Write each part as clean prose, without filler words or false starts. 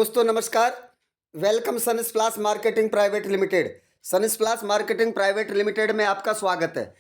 दोस्तों नमस्कार। Welcome Sunsplash marketing private limited. Sunsplash marketing private limited में आपका स्वागत है।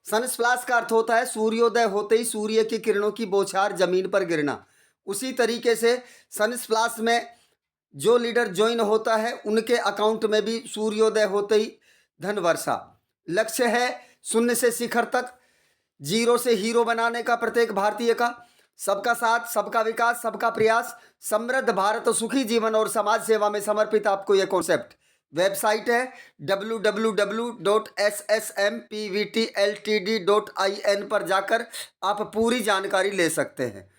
सनस्प्लास का अर्थ होता है सूर्योदय होते ही सूर्य की किरणों की बौछार जमीन पर गिरना। उसी तरीके से सनस्प्लास में जो लीडर ज्वाइन होता है उनके अकाउंट में भी सूर्योदय होते ही धन वर्षा। लक्ष्य है शून्य से शिखर तक, जीरो से हीरो बनाने का प्रत्येक भारतीय का। सबका साथ, सबका विकास, सबका प्रयास, समृद्ध भारत, सुखी जीवन और समाज सेवा में समर्पित आपको यह कॉन्सेप्ट। वेबसाइट है www.ssmpvtltd.in पर जाकर आप पूरी जानकारी ले सकते हैं।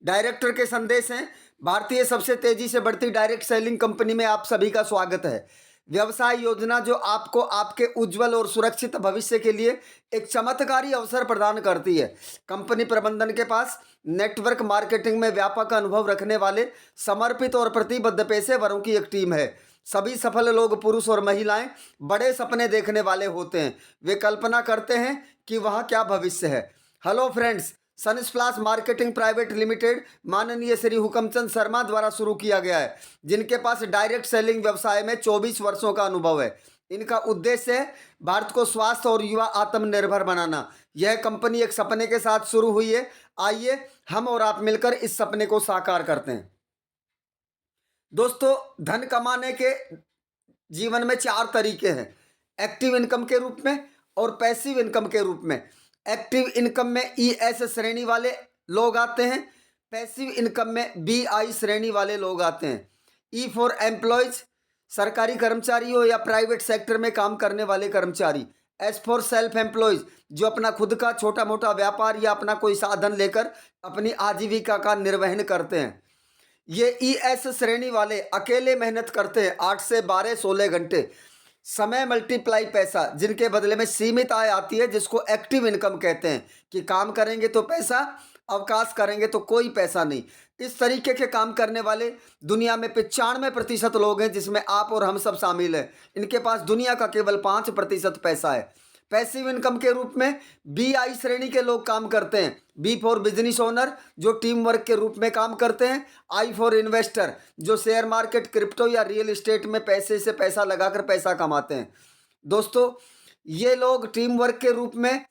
डायरेक्टर के संदेश हैं। भारतीय सबसे तेजी से बढ़ती डायरेक्ट सेलिंग कंपनी में आप सभी का स्वागत है। व्यवसाय योजना जो आपको आपके उज्जवल और सुरक्षित भविष्य के लिए एक चमत्कारी अवसर प्रदान करती है। कंपनी प्रबंधन के पास नेटवर्क मार्केटिंग में व्यापक अनुभव रखने वाले समर्पित और प्रतिबद्ध पेशेवरों की एक टीम है। सभी सफल लोग, पुरुष और महिलाएं, बड़े सपने देखने वाले होते हैं। वे कल्पना करते हैं कि वहाँ क्या भविष्य है। Hello friends, Sunsplash marketing private limited माननीय श्री हुकमचंद शर्मा द्वारा शुरू किया गया है, जिनके पास डायरेक्ट सेलिंग व्यवसाय में 24 वर्षों का अनुभव है। इनका उद्देश्य है भारत को स्वास्थ्य और युवा आत्मनिर्भर बनाना। यह कंपनी एक सपने के साथ शुरू हुई है। आइए हम और आप मिलकर इस सपने को साकार करते हैं। दोस्तों, धन कमाने के जीवन में 4 तरीके हैं। एक्टिव इनकम के रूप में और पैसिव इनकम के रूप में। एक्टिव इनकम में ES श्रेणी वाले लोग आते हैं। पैसिव इनकम में BI श्रेणी वाले लोग आते हैं। E फॉर एम्प्लॉयज, सरकारी कर्मचारी हो या प्राइवेट सेक्टर में काम करने वाले कर्मचारी। S फॉर सेल्फ एम्प्लॉयज, जो अपना खुद का छोटा मोटा व्यापार या अपना कोई साधन लेकर अपनी आजीविका का निर्वहन करते हैं। ये ES श्रेणी वाले अकेले मेहनत करते हैं 8 से 12 16 घंटे। समय मल्टीप्लाई पैसा, जिनके बदले में सीमित आय आती है, जिसको एक्टिव इनकम कहते हैं कि काम करेंगे तो पैसा, अवकाश करेंगे तो कोई पैसा नहीं। इस तरीके के काम करने वाले दुनिया में 95% लोग हैं, जिसमें आप और हम सब शामिल हैं। इनके पास दुनिया का केवल 5% पैसा है। पैसिव इनकम के रूप में BI श्रेणी के लोग काम करते हैं। B फॉर बिजनेस ओनर, जो टीम वर्क के रूप में काम करते हैं। I फॉर इन्वेस्टर, जो शेयर मार्केट, क्रिप्टो या रियल एस्टेट में पैसे से पैसा लगाकर पैसा कमाते हैं। दोस्तों, ये लोग टीम वर्क के रूप में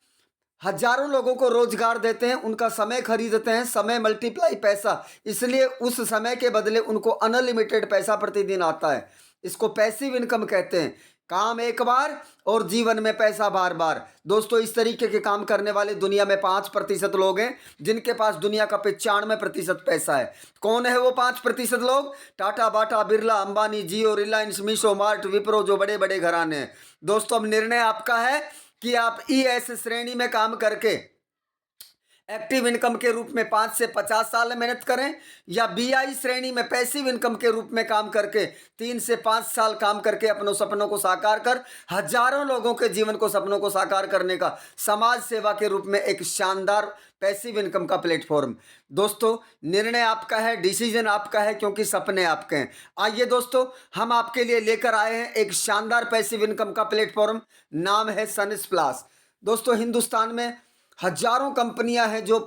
हजारों लोगों को रोजगार देते हैं, उनका समय खरीदते हैं। समय मल्टीप्लाई पैसा, इसलिए उस समय के बदले उनको अनलिमिटेड पैसा प्रतिदिन आता है। इसको पैसिव इनकम कहते हैं। काम एक बार और जीवन में पैसा बार बार। दोस्तों, इस तरीके के काम करने वाले दुनिया में 5% लोग हैं, जिनके पास दुनिया का 95% पैसा है। कौन है वो 5% लोग? टाटा, बाटा, बिरला, अंबानी, जियो, रिलायंस, मीशो, मार्ट, विप्रो, जो बड़े बड़े घराने हैं। दोस्तों, अब निर्णय आपका है कि आप ES श्रेणी में काम करके एक्टिव इनकम के रूप में 5 से 50 साल मेहनत करें, या BI श्रेणी में पैसिव इनकम के रूप में काम करके 3 से 5 साल काम करके अपनों सपनों को साकार कर हजारों लोगों के जीवन को, सपनों को साकार करने का समाज सेवा के रूप में एक शानदार पैसिव इनकम का प्लेटफॉर्म। दोस्तों, निर्णय आपका है, डिसीजन आपका है, क्योंकि सपने आपके हैं। आइए दोस्तों, हम आपके लिए लेकर आए हैं एक शानदार पैसिव इनकम का प्लेटफॉर्म। नाम है सनस्प्लास। दोस्तों, हिंदुस्तान में हजारों कंपनियां हैं जो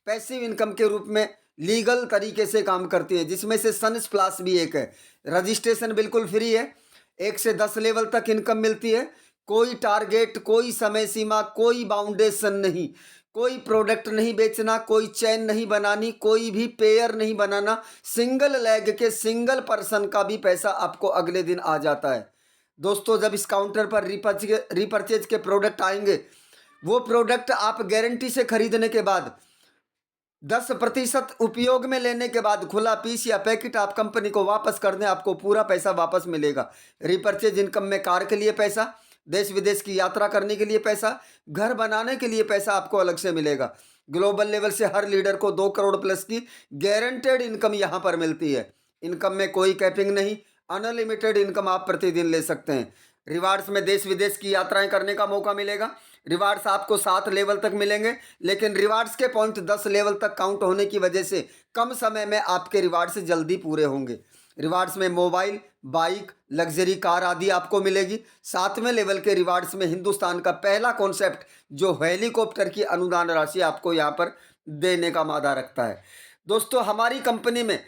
पैसिव इनकम के रूप में लीगल तरीके से काम करती हैं, जिसमें से सनस्प्लास भी एक है। रजिस्ट्रेशन बिल्कुल फ्री है। 1 से 10 लेवल तक इनकम मिलती है। कोई टारगेट, कोई समय सीमा, कोई बाउंडेशन नहीं। कोई प्रोडक्ट नहीं बेचना, कोई चेन नहीं बनानी, कोई भी पेयर नहीं बनाना। सिंगल लेग के सिंगल पर्सन का भी पैसा आपको अगले दिन आ जाता है। दोस्तों, जब इस काउंटर पर रिपर्चेज के प्रोडक्ट आएंगे, वो प्रोडक्ट आप गारंटी से खरीदने के बाद 10% उपयोग में लेने के बाद खुला पीस या पैकेट आप कंपनी को वापस कर दें, आपको पूरा पैसा वापस मिलेगा। रिपर्चेज इनकम में कार के लिए पैसा, देश विदेश की यात्रा करने के लिए पैसा, घर बनाने के लिए पैसा आपको अलग से मिलेगा। ग्लोबल लेवल से हर लीडर को 2 करोड़ प्लस की गारंटेड इनकम यहाँ पर मिलती है। इनकम में कोई कैपिंग नहीं, अनलिमिटेड इनकम आप प्रतिदिन ले सकते हैं। रिवार्ड्स में देश विदेश की यात्राएं करने का मौका मिलेगा। रिवार्ड्स आपको 7 लेवल तक मिलेंगे, लेकिन रिवार्ड्स के पॉइंट 10 लेवल तक काउंट होने की वजह से कम समय में आपके रिवार्ड्स जल्दी पूरे होंगे। रिवार्ड्स में मोबाइल, बाइक, लग्जरी कार आदि आपको मिलेगी। 7वें लेवल के रिवार्ड्स में हिंदुस्तान का पहला कॉन्सेप्ट, जो हेलीकॉप्टर की अनुदान राशि आपको यहाँ पर देने का वादा रखता है। दोस्तों, हमारी कंपनी में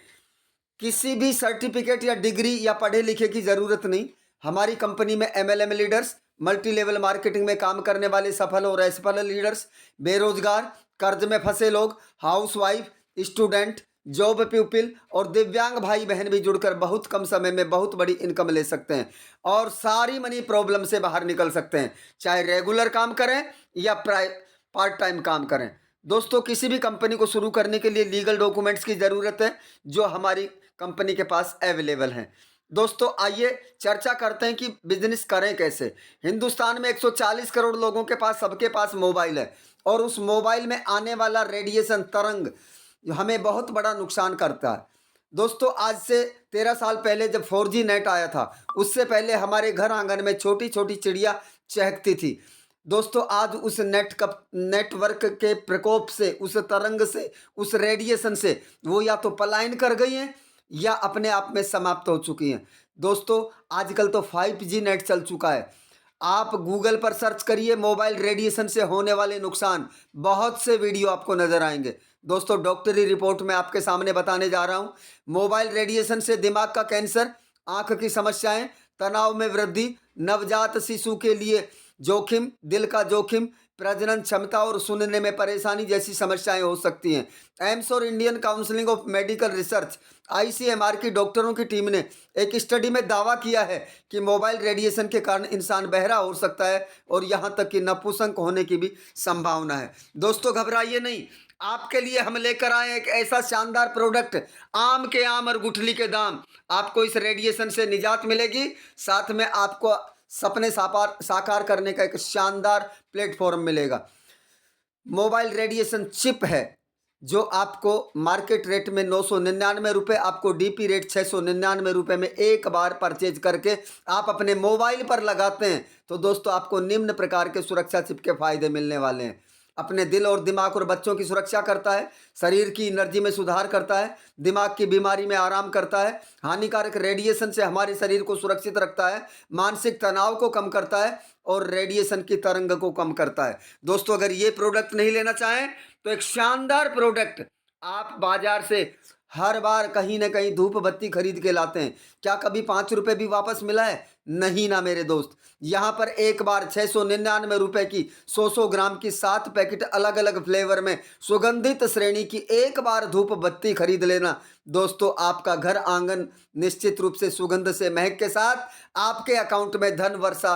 किसी भी सर्टिफिकेट या डिग्री या पढ़े लिखे की ज़रूरत नहीं। हमारी कंपनी में MLM leaders, multi level marketing में काम करने वाले सफल और असफल लीडर्स, बेरोजगार, कर्ज में फंसे लोग, हाउसवाइफ, स्टूडेंट, जॉब प्यूपिल और दिव्यांग भाई बहन भी जुड़कर बहुत कम समय में बहुत बड़ी इनकम ले सकते हैं और सारी मनी प्रॉब्लम से बाहर निकल सकते हैं, चाहे रेगुलर काम करें या पार्ट टाइम काम करें। दोस्तों, किसी भी कंपनी को शुरू करने के लिए लीगल डॉक्यूमेंट्स की ज़रूरत है जो हमारी कंपनी के पास अवेलेबल हैं। दोस्तों, आइए चर्चा करते हैं कि बिजनेस करें कैसे। हिंदुस्तान में 140 करोड़ लोगों के पास, सबके पास मोबाइल है और उस मोबाइल में आने वाला रेडिएशन तरंग हमें बहुत बड़ा नुकसान करता है। दोस्तों, आज से 13 साल पहले जब 4G नेट आया था, उससे पहले हमारे घर आंगन में छोटी छोटी चिड़िया चहकती थी। दोस्तों, आज उस नेटवर्क के प्रकोप से, उस तरंग से, उस रेडिएशन से वो या तो पलायन कर गई हैं या अपने आप में समाप्त हो चुकी हैं। दोस्तों, आजकल तो 5G नेट चल चुका है। आप गूगल पर सर्च करिए मोबाइल रेडिएशन से होने वाले नुकसान, बहुत से वीडियो आपको नजर आएंगे। दोस्तों, डॉक्टरी रिपोर्ट में आपके सामने बताने जा रहा हूं। मोबाइल रेडिएशन से दिमाग का कैंसर, आंख की समस्याएं, तनाव में वृद्धि, नवजात शिशु के लिए जोखिम, दिल का जोखिम, प्रजनन क्षमता और सुनने में परेशानी जैसी समस्याएं हो सकती हैं। एम्स और Indian counselling of medical research ICMR की डॉक्टरों की टीम ने एक स्टडी में दावा किया है कि मोबाइल रेडिएशन के कारण इंसान बहरा हो सकता है और यहां तक कि नपुंसक होने की भी संभावना है। दोस्तों, घबराइए नहीं, आपके लिए हम लेकर आए एक ऐसा शानदार प्रोडक्ट, आम के आम और गुठली के दाम। आपको इस रेडिएशन से निजात मिलेगी, साथ में आपको सपने साकार करने का एक शानदार प्लेटफॉर्म मिलेगा। मोबाइल रेडिएशन चिप है जो आपको मार्केट रेट में 999 रुपये, आपको DP रेट 699 रुपये में एक बार परचेज करके आप अपने मोबाइल पर लगाते हैं तो दोस्तों आपको निम्न प्रकार के सुरक्षा चिप के फायदे मिलने वाले हैं। अपने दिल और दिमाग और बच्चों की सुरक्षा करता है, शरीर की एनर्जी में सुधार करता है, दिमाग की बीमारी में आराम करता है, हानिकारक रेडिएशन से हमारे शरीर को सुरक्षित रखता है, मानसिक तनाव को कम करता है और रेडिएशन की तरंग को कम करता है। दोस्तों, अगर ये प्रोडक्ट नहीं लेना चाहें तो एक शानदार प्रोडक्ट आप बाजार से हर बार कहीं ना कहीं धूप बत्ती खरीद के लाते हैं, क्या कभी 5 रुपये भी वापस मिला है? नहीं ना मेरे दोस्त। यहाँ पर एक बार 699 रुपये की 100 ग्राम की 7 पैकेट अलग अलग फ्लेवर में सुगंधित श्रेणी की एक बार धूप बत्ती खरीद लेना। दोस्तों, आपका घर आंगन निश्चित रूप से सुगंध से महक के साथ आपके अकाउंट में धन वर्षा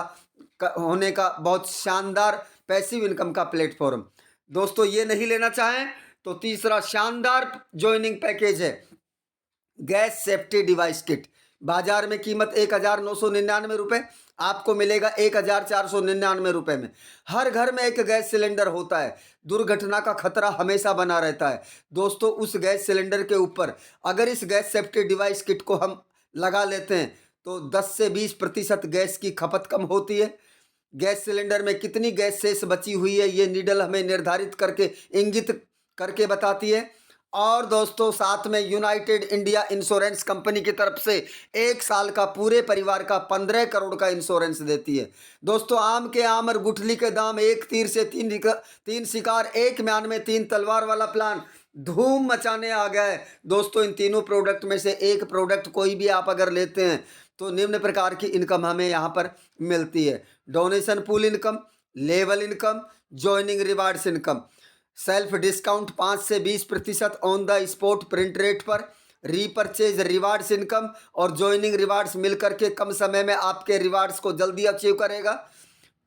होने का बहुत शानदार पैसिव इनकम का प्लेटफॉर्म। दोस्तों, ये नहीं लेना चाहें तो तीसरा शानदार ज्वाइनिंग पैकेज है गैस सेफ्टी डिवाइस किट। बाजार में कीमत 1999 रुपये, आपको मिलेगा 1499 रुपये में। हर घर में एक गैस सिलेंडर होता है, दुर्घटना का खतरा हमेशा बना रहता है। दोस्तों, उस गैस सिलेंडर के ऊपर अगर इस गैस सेफ्टी डिवाइस किट को हम लगा लेते हैं तो 10 से 20% गैस की खपत कम होती है। गैस सिलेंडर में कितनी गैस शेष बची हुई है ये नीडल हमें निर्धारित करके इंगित करके बताती है। और दोस्तों, साथ में यूनाइटेड इंडिया इंश्योरेंस कंपनी की तरफ से 1 साल का पूरे परिवार का 15 करोड़ का इंश्योरेंस देती है। दोस्तों, आम के आम और गुठली के दाम, एक तीर से तीन शिकार, एक म्यान में 3 तलवार वाला प्लान धूम मचाने आ गया है। दोस्तों, इन तीनों प्रोडक्ट में से एक प्रोडक्ट कोई भी आप अगर लेते हैं तो निम्न प्रकार की इनकम हमें यहाँ पर मिलती है। Donation pool income, level income, joining rewards income, self discount 5 से 20% on the spot print rate पर, रीपरचेज रिवार्ड्स इनकम और ज्वाइनिंग रिवार्ड्स मिलकर के कम समय में आपके रिवार्ड्स को जल्दी अचीव करेगा।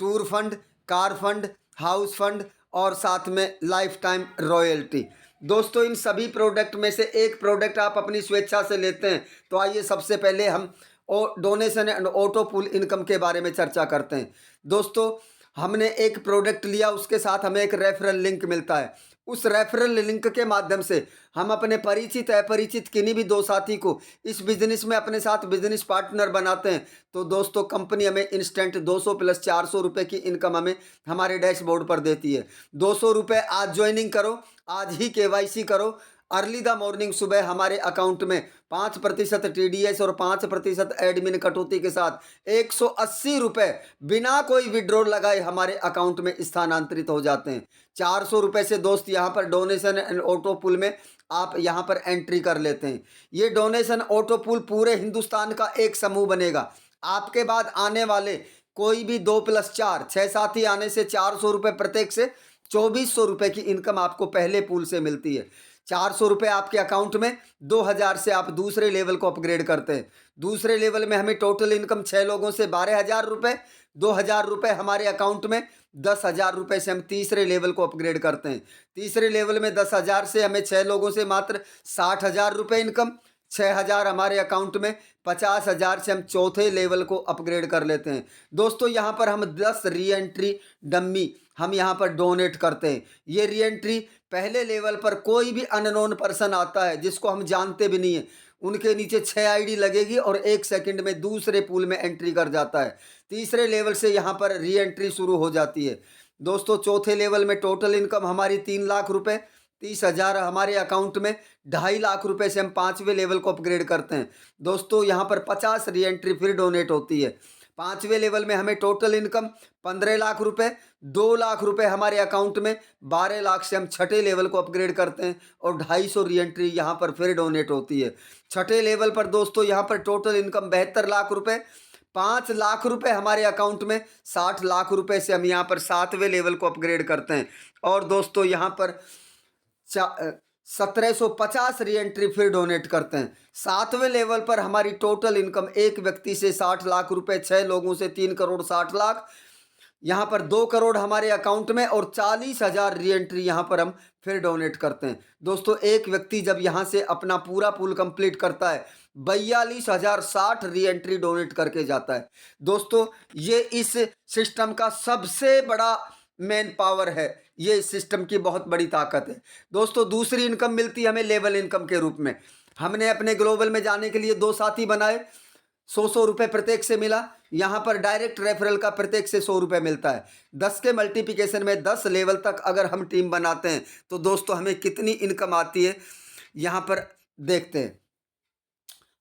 Tour fund, car fund, house fund और साथ में लाइफ टाइम रॉयल्टी। दोस्तों, इन सभी प्रोडक्ट में से एक प्रोडक्ट आप अपनी स्वेच्छा से लेते हैं तो आइए सबसे पहले हम donation and auto pool income के बारे में चर्चा करते हैं। दोस्तों, हमने एक प्रोडक्ट लिया, उसके साथ हमें एक रेफरल लिंक मिलता है। उस रेफरल लिंक के माध्यम से हम अपने परिचित अपरिचित किन्हीं भी 2 साथी को इस बिजनेस में अपने साथ बिजनेस पार्टनर बनाते हैं तो दोस्तों कंपनी हमें इंस्टेंट 200 प्लस 400 रुपये की इनकम हमें हमारे डैशबोर्ड पर देती है। 200 रुपये आज ज्वाइनिंग करो, आज ही KYC करो, अर्ली द मॉर्निंग सुबह हमारे अकाउंट में 5% TDS और 5% एडमिन कटौती के साथ 180 रुपये बिना कोई विड्रॉ लगाए हमारे अकाउंट में स्थानांतरित हो जाते हैं। 400 रुपये से दोस्त यहाँ पर डोनेशन एंड ऑटो पुल में आप यहाँ पर एंट्री कर लेते हैं। ये डोनेशन ऑटो पूल पूरे हिंदुस्तान का एक समूह बनेगा। आपके बाद आने वाले कोई भी 2+4 6 साथी आने से 400 रुपये प्रत्येक से 2400 रुपये की इनकम आपको पहले पूल से मिलती है। 400 रुपये आपके अकाउंट में, 2000 से आप दूसरे लेवल को अपग्रेड करते हैं। दूसरे लेवल में हमें टोटल इनकम 6 लोगों से 12,000 रुपये, 2,000 रुपये हमारे अकाउंट में, 10,000 रुपये से हम तीसरे लेवल को अपग्रेड करते हैं। तीसरे लेवल में 10,000 से हमें 6 लोगों से मात्र 60,000 रुपये इनकम, 6,000 हमारे अकाउंट में, 50,000 से हम चौथे लेवल को अपग्रेड कर लेते हैं। दोस्तों यहाँ पर हम 10 री एंट्री डम्मी हम यहाँ पर डोनेट करते हैं। ये री एंट्री पहले लेवल पर कोई भी अननोन पर्सन आता है जिसको हम जानते भी नहीं है, उनके नीचे 6 आईडी लगेगी और 1 सेकंड में दूसरे पूल में एंट्री कर जाता है। तीसरे लेवल से यहाँ पर री एंट्री शुरू हो जाती है। दोस्तों चौथे लेवल में टोटल इनकम हमारी 3 लाख रुपये, 30,000 हमारे अकाउंट में, 2.5 लाख रुपये से हम 5वें लेवल को अपग्रेड करते हैं। दोस्तों यहाँ पर 50 री एंट्री फिर डोनेट होती है। 5वें लेवल में हमें टोटल इनकम 15 लाख रुपये, 2 लाख रुपये हमारे अकाउंट में, 12 लाख से हम छठे लेवल को अपग्रेड करते हैं और 250 री एंट्री यहाँ पर फिर डोनेट होती है। छठे लेवल पर दोस्तों यहाँ पर टोटल इनकम 72 लाख रुपये, 5 लाख रुपए हमारे अकाउंट में, 60 लाख रुपए से हम यहाँ पर 7वें लेवल को अपग्रेड करते हैं। और दोस्तों यहाँ पर 1750 री एंट्री फिर डोनेट करते हैं। 7वें लेवल पर हमारी टोटल इनकम एक व्यक्ति से 60 लाख रुपए, 6 लोगों से 3 करोड़ 60 लाख, यहाँ पर 2 करोड़ हमारे अकाउंट में और 40,000 री एंट्री यहाँ पर हम फिर डोनेट करते हैं। दोस्तों एक व्यक्ति जब यहाँ से अपना पूरा पूल कंप्लीट करता है 42,060 री एंट्री डोनेट करके जाता है। दोस्तों ये इस सिस्टम का सबसे बड़ा मेन पावर है, ये इस सिस्टम की बहुत बड़ी ताकत है। दोस्तों दूसरी इनकम मिलती है हमें लेवल इनकम के रूप में। हमने अपने ग्लोबल में जाने के लिए 2 साथी बनाए, 100 रुपये प्रत्येक से मिला। यहाँ पर डायरेक्ट रेफरल का प्रत्येक से 100 रुपये मिलता है। 10 के मल्टीप्लिकेशन में 10 लेवल तक अगर हम टीम बनाते हैं तो दोस्तों हमें कितनी इनकम आती है यहाँ पर देखते हैं।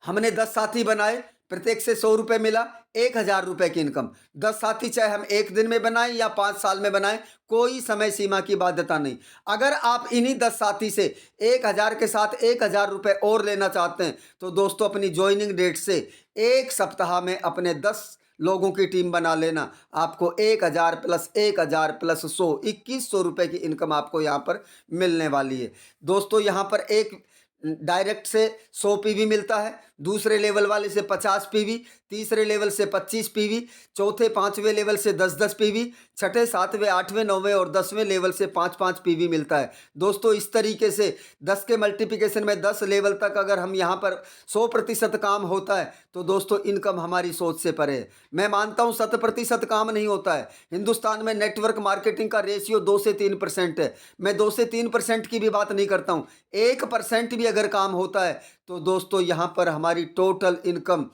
हमने 10 साथी बनाए, प्रत्येक से 100 रुपये मिला, 1,000 रुपये की इनकम। 10 साथी चाहे हम 1 दिन में बनाएं या 5 साल में बनाएं, कोई समय सीमा की बाध्यता नहीं। अगर आप इन्हीं 10 साथी से 1,000 के साथ 1,000 रुपये और लेना चाहते हैं तो दोस्तों अपनी ज्वाइनिंग डेट से 1 सप्ताह में अपने 10 लोगों की टीम बना लेना। आपको 1,000 प्लस 1,000 प्लस 100 2100 रुपये की इनकम आपको यहाँ पर मिलने वाली है। दोस्तों यहाँ पर एक डायरेक्ट से 100 पीवी मिलता है, दूसरे लेवल वाले से 50 पीवी, तीसरे लेवल से 25 पीवी, चौथे 5वें लेवल से 10-10 पीवी, छठे 7वें 8वें 9वें और 10वें लेवल से 5-5 पीवी मिलता है। दोस्तों इस तरीके से 10 के मल्टीप्लिकेशन में 10 लेवल तक अगर हम यहाँ पर 100% काम होता है तो दोस्तों इनकम हमारी सोच से परे है। मैं मानता हूँ 100% काम नहीं होता है। हिंदुस्तान में नेटवर्क मार्केटिंग का रेशियो 2 से 3% है। मैं 2 से 3% की भी बात नहीं करता हूँ, 1% भी अगर काम होता है तो दोस्तों यहाँ पर हमारी टोटल इनकम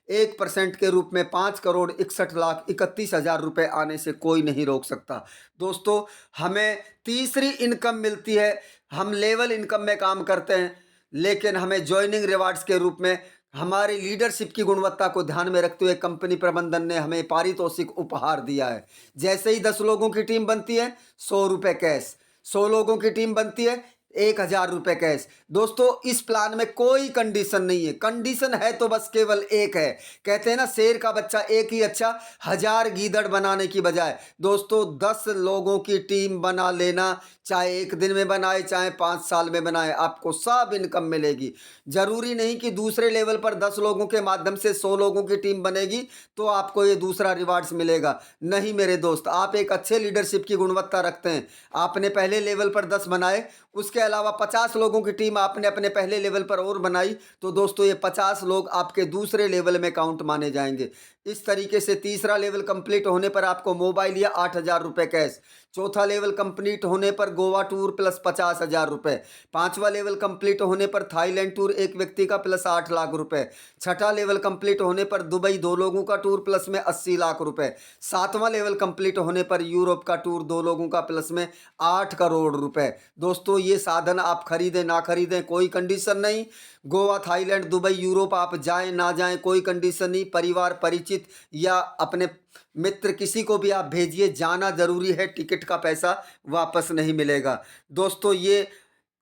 1% के रूप में 5,61,31,000 रुपये आने से कोई नहीं रोक सकता। दोस्तों हमें तीसरी इनकम मिलती है, हम लेवल इनकम में काम करते हैं लेकिन हमें ज्वाइनिंग रिवार्ड्स के रूप में हमारी लीडरशिप की गुणवत्ता को ध्यान में रखते हुए कंपनी प्रबंधन ने हमें पारितोषिक उपहार दिया है। जैसे ही 10 लोगों की टीम बनती है 100 रुपये कैश, 100 लोगों की टीम बनती है 1,000 रुपये कैश। दोस्तों इस प्लान में कोई कंडीशन नहीं है, कंडीशन है तो बस केवल एक है। कहते हैं ना शेर का बच्चा एक ही अच्छा, 1000 गीदड़ बनाने की बजाय दोस्तों 10 लोगों की टीम बना लेना, चाहे 1 दिन में बनाए चाहे 5 साल में बनाए, आपको सब इनकम मिलेगी। जरूरी नहीं कि दूसरे लेवल पर 10 लोगों के माध्यम से 100 लोगों की टीम बनेगी तो आपको ये दूसरा रिवार्ड्स मिलेगा। नहीं मेरे दोस्त, आप एक अच्छे लीडरशिप की गुणवत्ता रखते हैं, आपने पहले लेवल पर 10 बनाए, उसके अलावा 50 लोगों की टीम आपने अपने पहले लेवल पर और बनाई तो दोस्तों ये 50 लोग आपके दूसरे लेवल में काउंट माने जाएंगे। इस तरीके से तीसरा लेवल कंप्लीट होने पर आपको मोबाइल या 8,000 रुपये कैश, चौथा लेवल कंप्लीट होने पर गोवा टूर प्लस 50,000 रुपये, 5वां लेवल कंप्लीट होने पर थाईलैंड टूर एक व्यक्ति का प्लस 8 लाख रुपये, छठा लेवल कंप्लीट होने पर दुबई 2 लोगों का टूर प्लस में 80 लाख रुपये, 7वां लेवल कंप्लीट होने पर यूरोप का टूर 2 लोगों का प्लस में 8 करोड़ रुपए। दोस्तों ये साधन आप खरीदें ना खरीदें कोई कंडीशन नहीं, गोवा थाईलैंड दुबई यूरोप आप जाएं ना जाएं कोई कंडीशन नहीं, परिवार परिचित या अपने मित्र किसी को भी आप भेजिए, जाना जरूरी है, टिकट का पैसा वापस नहीं मिलेगा। दोस्तों ये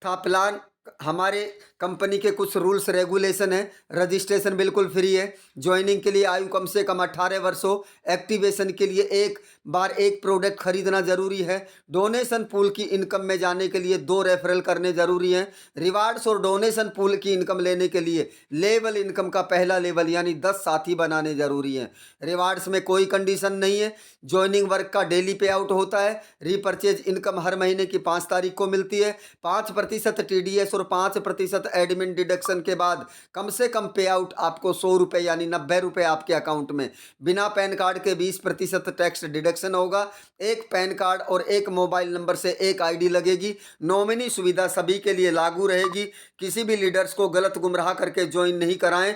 था प्लान, हमारे कंपनी के कुछ रूल्स रेगुलेशन है। रजिस्ट्रेशन बिल्कुल फ्री है। ज्वाइनिंग के लिए आयु कम से कम 18 वर्ष हो। एक्टिवेशन के लिए एक बार एक प्रोडक्ट खरीदना जरूरी है। डोनेशन पूल की इनकम में जाने के लिए 2 रेफरल करने जरूरी हैं। रिवार्ड्स और डोनेशन पूल की इनकम लेने के लिए लेवल इनकम का पहला लेवल यानी 10 साथी बनाने जरूरी हैं। रिवार्ड्स में कोई कंडीशन नहीं है। ज्वाइनिंग वर्क का डेली पे आउट होता है। रीपर्चेज इनकम हर महीने की 5 तारीख को मिलती है। 5% TDS और 5% एडमिन डिडक्शन के बाद कम से कम पे आउट आपको 100 रुपये यानी 90 रुपये आपके अकाउंट में। बिना पैन कार्ड के 20% टैक्स डिडक्शन होगा। एक पैन कार्ड और एक मोबाइल नंबर से एक आईडी लगेगी। नॉमिनी सुविधा सभी के लिए लागू रहेगी। किसी भी लीडर्स को गलत गुमराह करके ज्वाइन नहीं कराएं।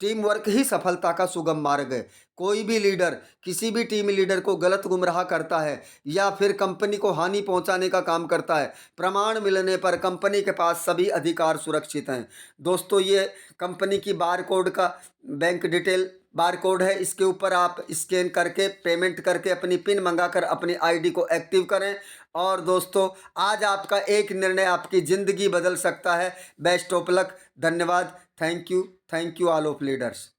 टीम वर्क ही सफलता का सुगम मार्ग है। कोई भी लीडर किसी भी टीम लीडर को गलत गुमराह करता है या फिर कंपनी को हानि पहुंचाने का काम करता है, प्रमाण मिलने पर कंपनी के पास सभी अधिकार सुरक्षित हैं। दोस्तों, ये कंपनी की बार कोड का बैंक डिटेल बार कोड है। इसके ऊपर आप स्कैन करके पेमेंट करके अपनी पिन मंगाकर अपनी आईडी को एक्टिव करें। और दोस्तों, आज आपका एक निर्णय आपकी ज़िंदगी बदल सकता है। Best of luck. धन्यवाद। Thank you all of leaders.